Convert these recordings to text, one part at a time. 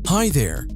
Hi there!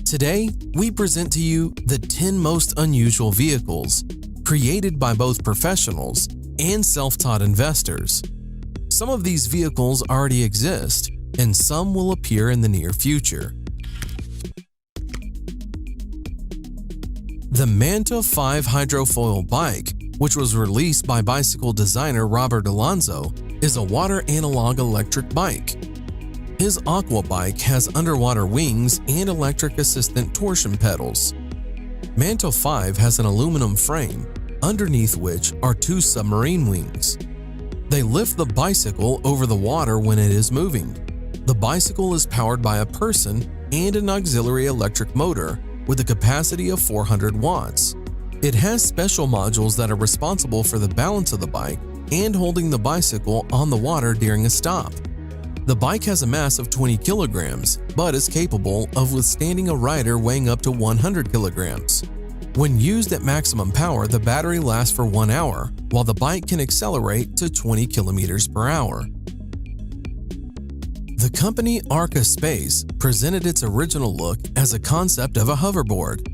Today, we present to you the 10 most unusual vehicles created by both professionals and self-taught investors. Some of these vehicles already exist, and some will appear in the near future. The Manta 5 hydrofoil bike, which was released by bicycle designer Robert Alonso, is a water analog electric bike. His Aqua bike has underwater wings and electric assistant torsion pedals. Manta 5 has an aluminum frame, underneath which are two submarine wings. They lift the bicycle over the water when it is moving. The bicycle is powered by a person and an auxiliary electric motor with a capacity of 400 watts. It has special modules that are responsible for the balance of the bike and holding the bicycle on the water during a stop. The bike has a mass of 20 kilograms, but is capable of withstanding a rider weighing up to 100 kilograms. When used at maximum power, the battery lasts for 1 hour, while the bike can accelerate to 20 kilometers per hour. The company Arca Space presented its original look as a concept of a hoverboard.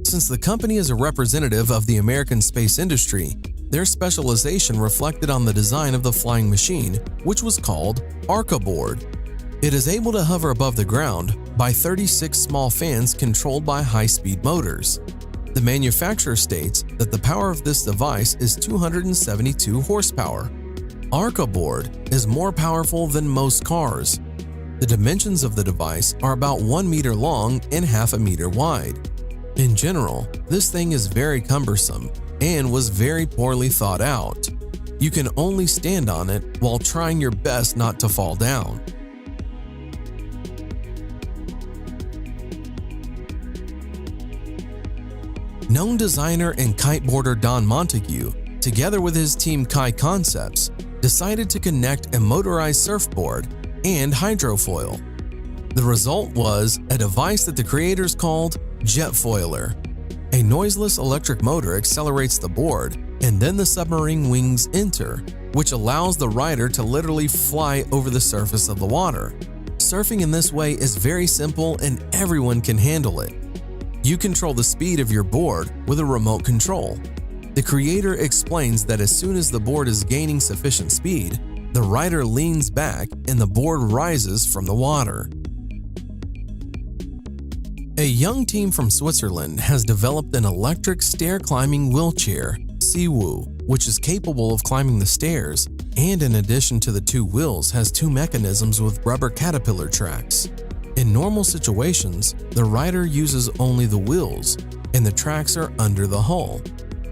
Since the company is a representative of the American space industry, their specialization reflected on the design of the flying machine, which was called Arca Board. It is able to hover above the ground by 36 small fans controlled by high-speed motors. The manufacturer states that the power of this device is 272 horsepower. Arca Board is more powerful than most cars. The dimensions of the device are about 1 meter long and half a meter wide. In general, this thing is very cumbersome and was very poorly thought out. You can only stand on it while trying your best not to fall down. Known designer and kiteboarder Don Montague, together with his team Kai Concepts, decided to connect a motorized surfboard and hydrofoil. The result was a device that the creators called Jetfoiler. A noiseless electric motor accelerates the board, and then the submarine wings enter, which allows the rider to literally fly over the surface of the water. Surfing in this way is very simple and everyone can handle it. You control the speed of your board with a remote control. The creator explains that as soon as the board is gaining sufficient speed, the rider leans back and the board rises from the water. A young team from Switzerland has developed an electric stair-climbing wheelchair, Siwu, which is capable of climbing the stairs and in addition to the two wheels has two mechanisms with rubber caterpillar tracks. In normal situations, the rider uses only the wheels and the tracks are under the hull.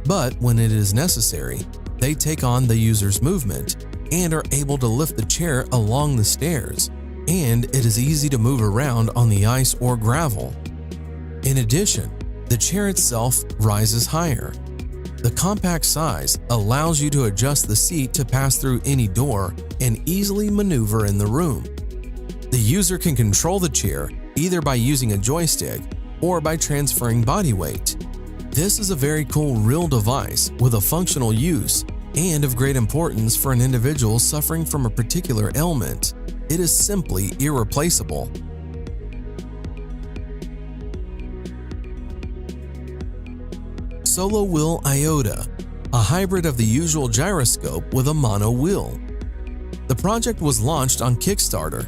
But when it is necessary, they take on the user's movement and are able to lift the chair along the stairs, and it is easy to move around on the ice or gravel. In addition, the chair itself rises higher. The compact size allows you to adjust the seat to pass through any door and easily maneuver in the room. The user can control the chair either by using a joystick or by transferring body weight. This is a very cool real device with a functional use and of great importance for an individual suffering from a particular ailment. It is simply irreplaceable. Solo Wheel Iota, a hybrid of the usual gyroscope with a mono wheel. The project was launched on Kickstarter.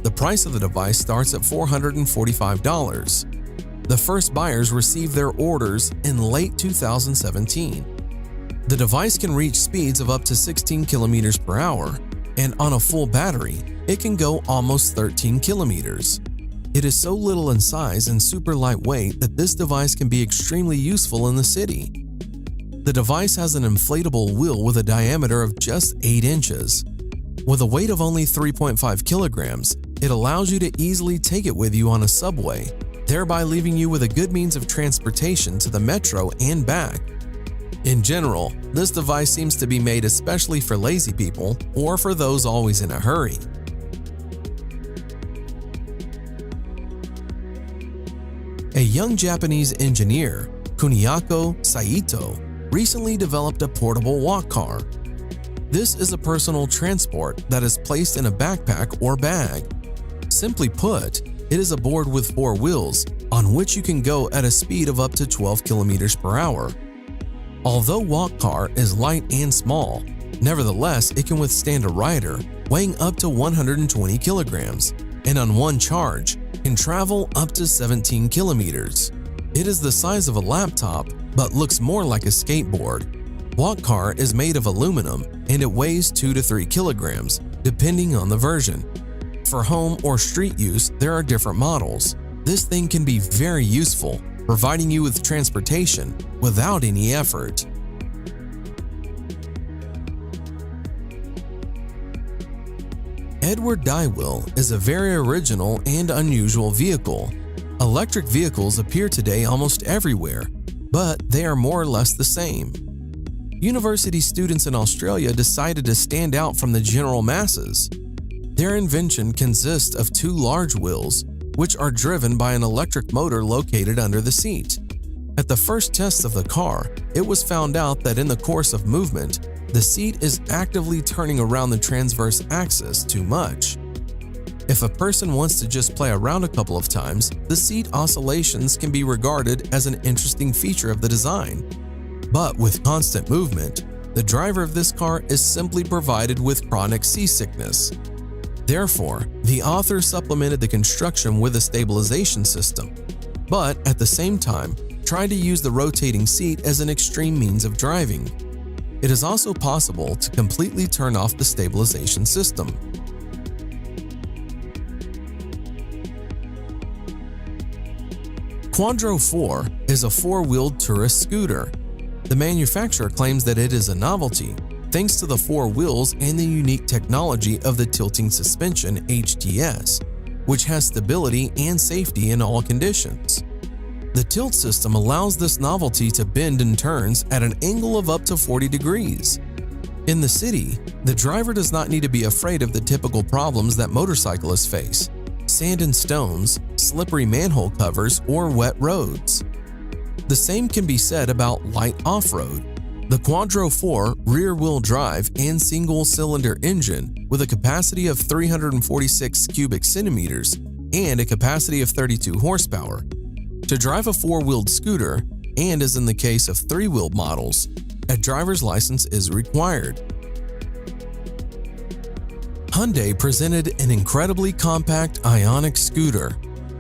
The price of the device starts at $445. The first buyers received their orders in late 2017. The device can reach speeds of up to 16 kilometers per hour, and on a full battery, it can go almost 13 kilometers. It is so little in size and super lightweight that this device can be extremely useful in the city. The device has an inflatable wheel with a diameter of just 8 inches. With a weight of only 3.5 kilograms, it allows you to easily take it with you on a subway, thereby leaving you with a good means of transportation to the metro and back. In general, this device seems to be made especially for lazy people or for those always in a hurry. A young Japanese engineer, Kuniako Saito, recently developed a portable walk car. This is a personal transport that is placed in a backpack or bag. Simply put, It is a board with 4 wheels, on which you can go at a speed of up to 12 kilometers per hour. Although Walk Car is light and small, nevertheless it can withstand a rider weighing up to 120 kilograms, and on one charge can travel up to 17 kilometers. It is the size of a laptop, but looks more like a skateboard. Walk Car is made of aluminum and it weighs 2 to 3 kilograms, depending on the version. For home or street use, there are different models. This thing can be very useful, providing you with transportation without any effort. Edward Dywell is a very original and unusual vehicle. Electric vehicles appear today almost everywhere, but they are more or less the same. University students in Australia decided to stand out from the general masses. Their invention consists of 2 large wheels, which are driven by an electric motor located under the seat. At the first test of the car, it was found out that in the course of movement, the seat is actively turning around the transverse axis too much. If a person wants to just play around a couple of times, the seat oscillations can be regarded as an interesting feature of the design. But with constant movement, the driver of this car is simply provided with chronic seasickness. Therefore, the author supplemented the construction with a stabilization system, but at the same time, tried to use the rotating seat as an extreme means of driving. It is also possible to completely turn off the stabilization system. Quadro 4 is a 4-wheeled tourist scooter. The manufacturer claims that it is a novelty, thanks to the 4 wheels and the unique technology of the tilting suspension (HTS), which has stability and safety in all conditions. The tilt system allows this novelty to bend and turns at an angle of up to 40 degrees. In the city, the driver does not need to be afraid of the typical problems that motorcyclists face: sand and stones, slippery manhole covers, or wet roads. The same can be said about light off-road. The Quadro 4 rear-wheel drive and single-cylinder engine with a capacity of 346 cubic centimeters and a capacity of 32 horsepower. To drive a 4-wheeled scooter, and as in the case of 3-wheeled models, a driver's license is required. Hyundai presented an incredibly compact Ioniq scooter,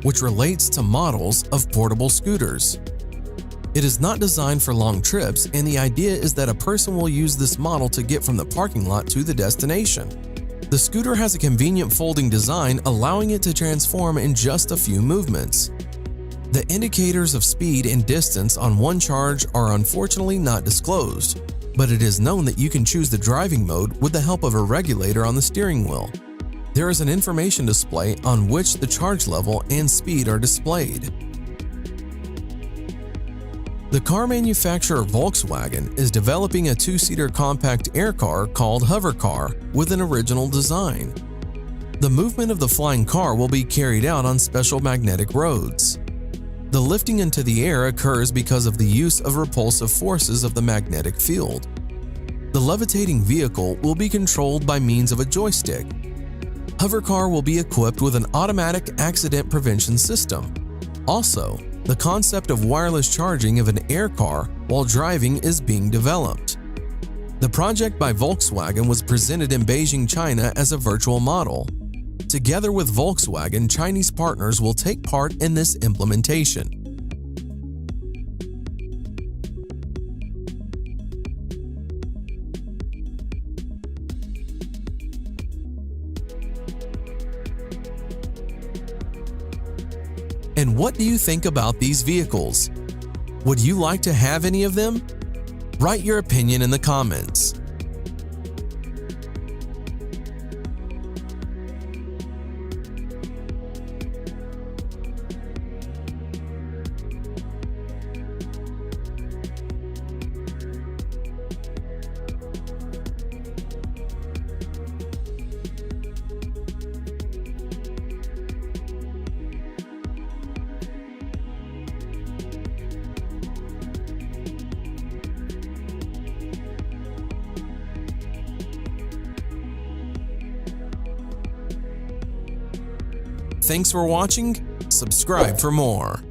which relates to models of portable scooters. It is not designed for long trips, and the idea is that a person will use this model to get from the parking lot to the destination. The scooter has a convenient folding design, allowing it to transform in just a few movements. The indicators of speed and distance on one charge are unfortunately not disclosed, but it is known that you can choose the driving mode with the help of a regulator on the steering wheel. There is an information display on which the charge level and speed are displayed. The car manufacturer Volkswagen is developing a 2-seater compact air car called Hovercar with an original design. The movement of the flying car will be carried out on special magnetic roads. The lifting into the air occurs because of the use of repulsive forces of the magnetic field. The levitating vehicle will be controlled by means of a joystick. Hovercar will be equipped with an automatic accident prevention system. Also, the concept of wireless charging of an air car while driving is being developed. The project by Volkswagen was presented in Beijing, China as a virtual model. Together with Volkswagen, Chinese partners will take part in this implementation. And what do you think about these vehicles? Would you like to have any of them? Write your opinion in the comments. Thanks for watching. Subscribe for more.